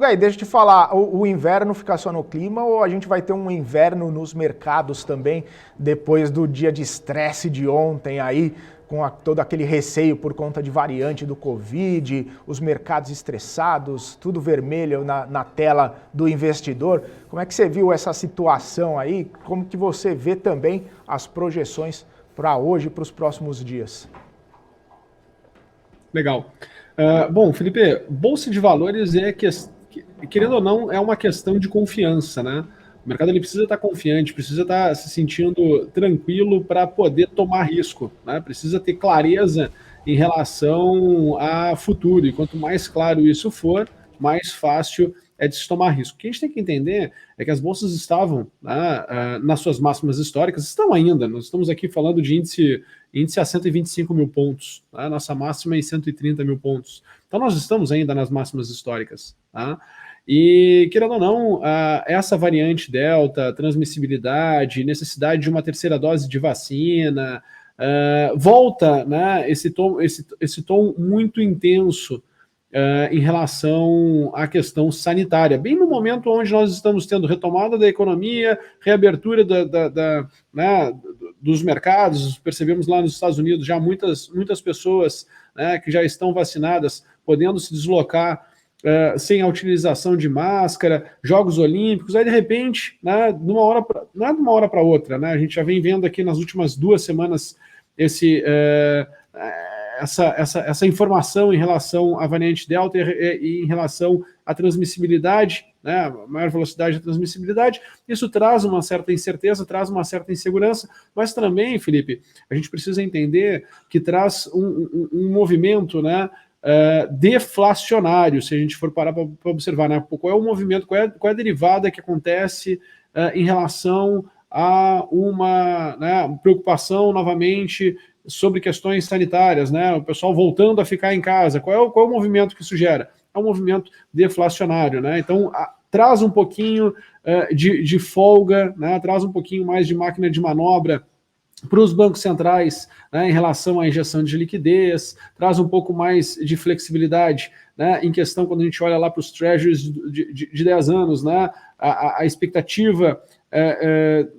Aí, deixa eu te falar, o inverno fica só no clima ou a gente vai ter um inverno nos mercados também, depois do dia de estresse de ontem aí, com todo aquele receio por conta de variante do Covid, os mercados estressados, tudo vermelho na tela do investidor. Como é que você viu essa situação aí? Como que você vê também as projeções para hoje e para os próximos dias? Legal. Bom, Felipe, Bolsa de Valores querendo ou não, é uma questão de confiança, né? O mercado ele precisa estar confiante, precisa estar se sentindo tranquilo para poder tomar risco, né? Precisa ter clareza em relação a futuro. E quanto mais claro isso for, mais fácil é de se tomar risco. O que a gente tem que entender é que as bolsas estavam, né, nas suas máximas históricas, estão ainda. Nós estamos aqui falando de índice a 125 mil pontos, tá? Nossa máxima é em 130 mil pontos. Então nós estamos ainda nas máximas históricas. Tá? E, querendo ou não, essa variante Delta, transmissibilidade, necessidade de uma terceira dose de vacina, volta, né, esse tom muito intenso em relação à questão sanitária, bem no momento onde nós estamos tendo retomada da economia, reabertura né, dos mercados. Percebemos lá nos Estados Unidos já muitas pessoas, né, que já estão vacinadas, podendo se deslocar sem a utilização de máscara, Jogos Olímpicos. Aí de repente, né, não é de uma hora para outra, né, a gente já vem vendo aqui nas últimas 2 semanas essa informação em relação à variante Delta e em relação à transmissibilidade, né, a maior velocidade da transmissibilidade. Isso traz uma certa incerteza, traz uma certa insegurança, mas também, Felipe, a gente precisa entender que traz um movimento, né, deflacionário, se a gente for parar para observar, né, qual é o movimento, qual é a derivada que acontece em relação a uma, né, preocupação novamente sobre questões sanitárias, né? O pessoal voltando a ficar em casa. Qual é o movimento que isso gera? É um movimento deflacionário, né? Então, traz um pouquinho de folga, né? Traz um pouquinho mais de máquina de manobra para os bancos centrais, né, em relação à injeção de liquidez, traz um pouco mais de flexibilidade, né, em questão quando a gente olha lá para os treasuries de 10 anos, né, a expectativa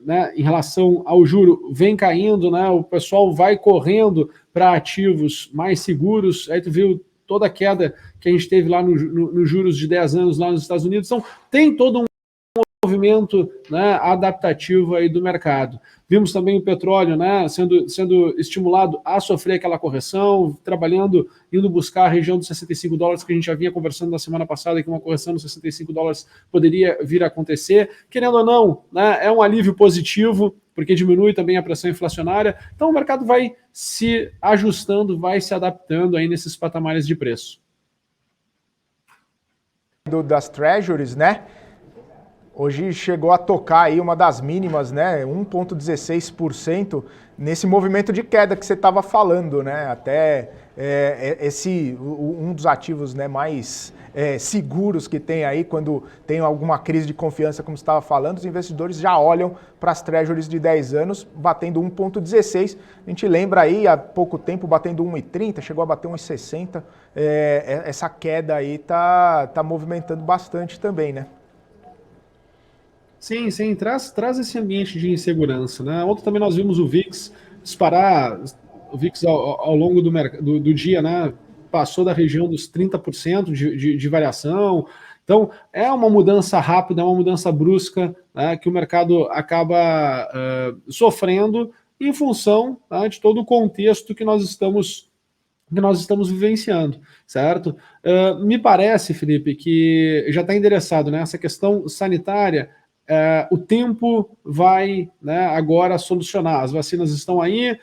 né, em relação ao juro vem caindo, né, o pessoal vai correndo para ativos mais seguros. Aí tu viu toda a queda que a gente teve lá nos juros de 10 anos lá nos Estados Unidos. Então, tem todo um movimento, né, adaptativo aí do mercado. Vimos também o petróleo, né, sendo estimulado a sofrer aquela correção, trabalhando, indo buscar a região dos $65, que a gente já vinha conversando na semana passada, que uma correção dos $65 poderia vir a acontecer. Querendo ou não, né, é um alívio positivo, porque diminui também a pressão inflacionária. Então o mercado vai se ajustando, vai se adaptando aí nesses patamares de preço. Das treasuries, né? Hoje chegou a tocar aí uma das mínimas, né? 1,16% nesse movimento de queda que você estava falando, né? Até um dos ativos, né, mais seguros que tem aí quando tem alguma crise de confiança, como você estava falando, os investidores já olham para as treasuries de 10 anos batendo 1,16. A gente lembra aí há pouco tempo batendo 1,30, chegou a bater 1,60. Essa queda aí tá movimentando bastante também, né? Sim, sim, traz esse ambiente de insegurança, né? Ontem também nós vimos o VIX disparar, o VIX ao longo do dia, né? Passou da região dos 30% de variação. Então, é uma mudança rápida, é uma mudança brusca, né, que o mercado acaba sofrendo em função, tá, de todo o contexto que nós estamos vivenciando, certo? Me parece, Felipe, que já está endereçado, né, essa questão sanitária. O tempo vai, né, agora solucionar. As vacinas estão aí.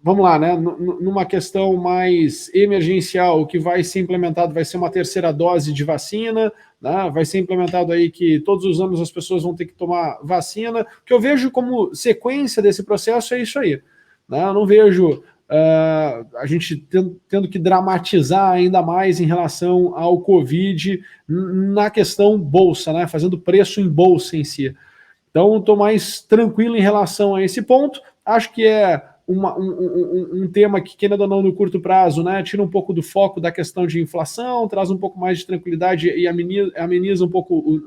Vamos lá, né? Numa questão mais emergencial, o que vai ser implementado vai ser uma terceira dose de vacina, né? Vai ser implementado aí que todos os anos as pessoas vão ter que tomar vacina. O que eu vejo como sequência desse processo é isso aí, né? Eu não vejo a gente tendo que dramatizar ainda mais em relação ao Covid na questão bolsa, né? Fazendo preço em bolsa em si. Então, estou mais tranquilo em relação a esse ponto. Acho que é um tema que, querendo ou não, no curto prazo, né, tira um pouco do foco da questão de inflação, traz um pouco mais de tranquilidade e ameniza um pouco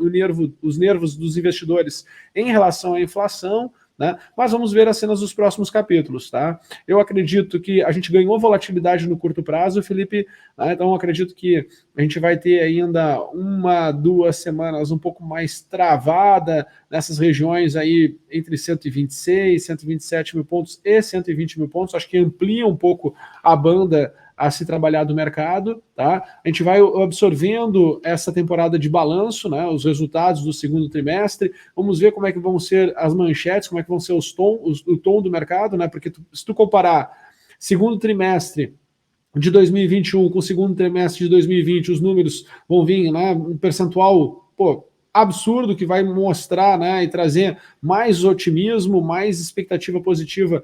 os nervos dos investidores em relação à inflação, né? Mas vamos ver as cenas dos próximos capítulos, tá? Eu acredito que a gente ganhou volatilidade no curto prazo, Felipe, né? Então eu acredito que a gente vai ter ainda 1, 2 semanas um pouco mais travada nessas regiões aí entre 126, 127 mil pontos e 120 mil pontos. Acho que amplia um pouco a banda a se trabalhar do mercado, tá? A gente vai absorvendo essa temporada de balanço, né, os resultados do segundo trimestre, vamos ver como é que vão ser as manchetes, como é que vão ser o tom do mercado, né, porque se tu comparar segundo trimestre de 2021 com o segundo trimestre de 2020, os números vão vir, né, um percentual, absurdo, que vai mostrar, né, e trazer mais otimismo, mais expectativa positiva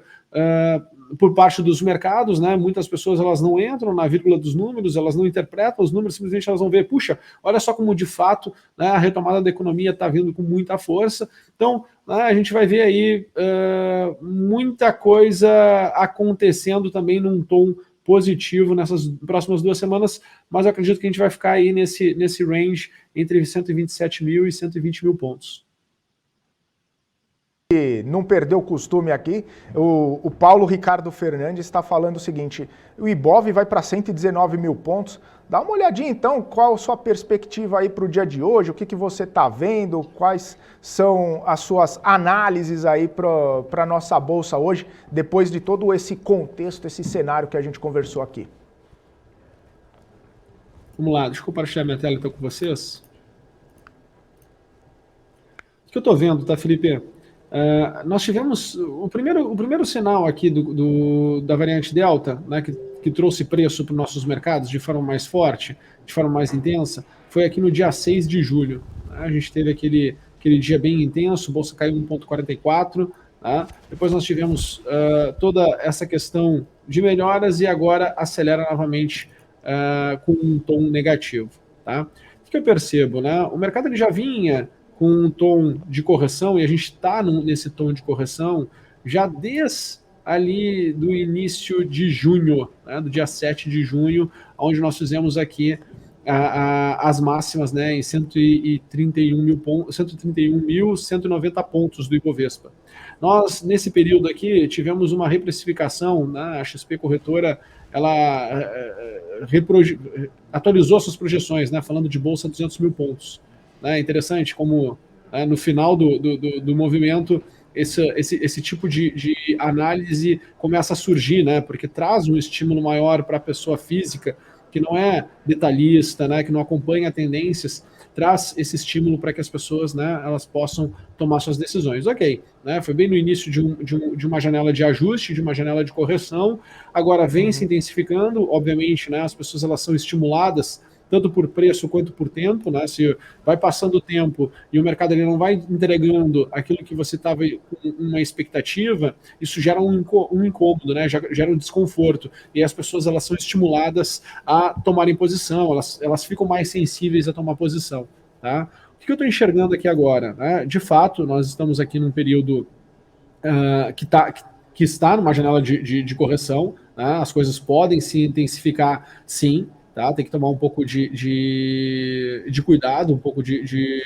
por parte dos mercados, né? Muitas pessoas elas não entram na vírgula dos números, elas não interpretam os números, simplesmente elas vão ver, puxa, olha só como de fato, né, a retomada da economia está vindo com muita força. Então, né, a gente vai ver aí muita coisa acontecendo também num tom positivo nessas próximas 2 semanas, mas eu acredito que a gente vai ficar aí nesse range entre 127 mil e 120 mil pontos. Não perdeu o costume aqui, o Paulo Ricardo Fernandes está falando o seguinte: o Ibov vai para 119 mil pontos. Dá uma olhadinha então, qual a sua perspectiva aí para o dia de hoje, o que você está vendo, quais são as suas análises aí para a nossa bolsa hoje, depois de todo esse contexto, esse cenário que a gente conversou aqui. Vamos lá, deixa eu compartilhar minha tela então com vocês. O que eu estou vendo, tá, Felipe? Nós tivemos o primeiro sinal aqui da variante Delta, né, que trouxe preço para os nossos mercados de forma mais forte, de forma mais intensa, foi aqui no dia 6 de julho. Né? A gente teve aquele dia bem intenso, a bolsa caiu 1,44, tá? Depois nós tivemos toda essa questão de melhoras e agora acelera novamente com um tom negativo. Tá? O que eu percebo? Né? O mercado ele já vinha com um tom de correção, e a gente está nesse tom de correção já desde ali do início de junho, né, do dia 7 de junho, onde nós fizemos aqui as máximas, né, em 131.190 pontos do Ibovespa. Nós, nesse período aqui, tivemos uma reprecificação, né, a XP Corretora, ela atualizou suas projeções, né, falando de bolsa 200 mil pontos. É interessante como no final do movimento esse tipo de análise começa a surgir, né, porque traz um estímulo maior para a pessoa física que não é detalhista, né, que não acompanha tendências, traz esse estímulo para que as pessoas, né, elas possam tomar suas decisões. Ok, né, foi bem no início de uma janela de ajuste, de uma janela de correção, agora vem se intensificando, obviamente, né, as pessoas elas são estimuladas tanto por preço quanto por tempo, né? Se vai passando o tempo e o mercado ele não vai entregando aquilo que você estava com uma expectativa, isso gera um incômodo, né? Gera um desconforto, e as pessoas elas são estimuladas a tomarem posição, elas ficam mais sensíveis a tomar posição, tá? O que eu estou enxergando aqui agora? Né? De fato, nós estamos aqui num período que está numa janela de correção, né? As coisas podem se intensificar, sim. Tá? Tem que tomar um pouco de cuidado, um pouco de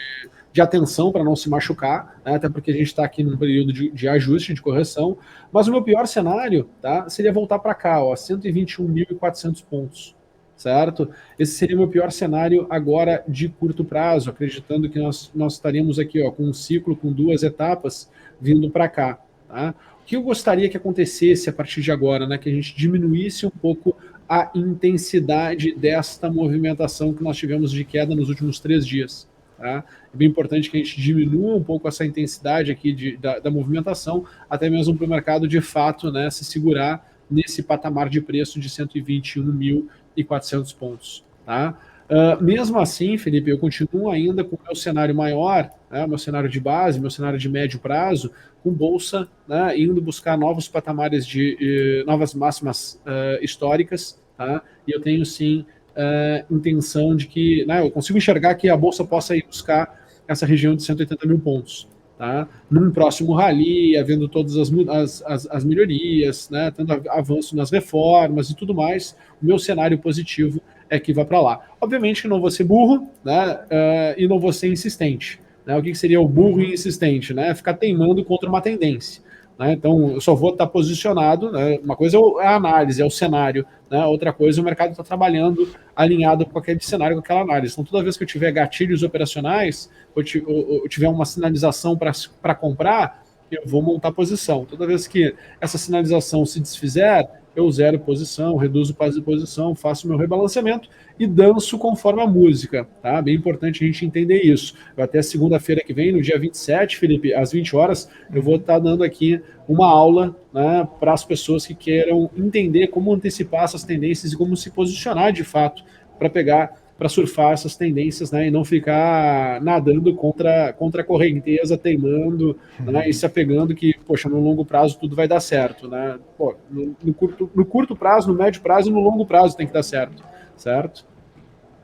atenção para não se machucar, né? Até porque a gente está aqui num período de ajuste, de correção, mas o meu pior cenário, tá, seria voltar para cá, 121.400 pontos, certo? Esse seria o meu pior cenário agora de curto prazo, acreditando que nós estaríamos aqui com um ciclo, com 2 etapas vindo para cá. Tá? O que eu gostaria que acontecesse a partir de agora, né, que a gente diminuísse um pouco a intensidade desta movimentação que nós tivemos de queda nos últimos 3 dias. Tá? É bem importante que a gente diminua um pouco essa intensidade aqui da movimentação, até mesmo para o mercado de fato, né, se segurar nesse patamar de preço de 121.400 pontos. Tá? Mesmo assim, Felipe, eu continuo ainda com o meu cenário maior, né, meu cenário de base, meu cenário de médio prazo, com bolsa, né, indo buscar novos patamares novas máximas históricas, tá? E eu tenho sim intenção de que, né, eu consigo enxergar que a bolsa possa ir buscar essa região de 180 mil pontos, tá? Num próximo rally, havendo todas as melhorias, né? Tendo avanço nas reformas e tudo mais, o meu cenário positivo é que vá para lá. Obviamente que não vou ser burro, né? E não vou ser insistente. Né? O que seria o burro e insistente? Né? Ficar teimando contra uma tendência. Né? Então, eu só vou estar posicionado. Né? Uma coisa é a análise, é o cenário. Né? Outra coisa, o mercado está trabalhando alinhado com aquele cenário, com aquela análise. Então, toda vez que eu tiver gatilhos operacionais, ou tiver uma sinalização para comprar, eu vou montar posição. Toda vez que essa sinalização se desfizer, eu zero posição, reduzo posição, faço meu rebalanceamento e danço conforme a música, tá? Bem importante a gente entender isso. Eu até segunda-feira que vem, no dia 27, Felipe, às 20 horas, eu vou estar dando aqui uma aula, né, para as pessoas que queiram entender como antecipar essas tendências e como se posicionar de fato para surfar essas tendências, né, e não ficar nadando contra a correnteza, teimando, né, e se apegando que, poxa, no longo prazo tudo vai dar certo, né? Pô, no curto prazo, no médio prazo e no longo prazo tem que dar certo, certo?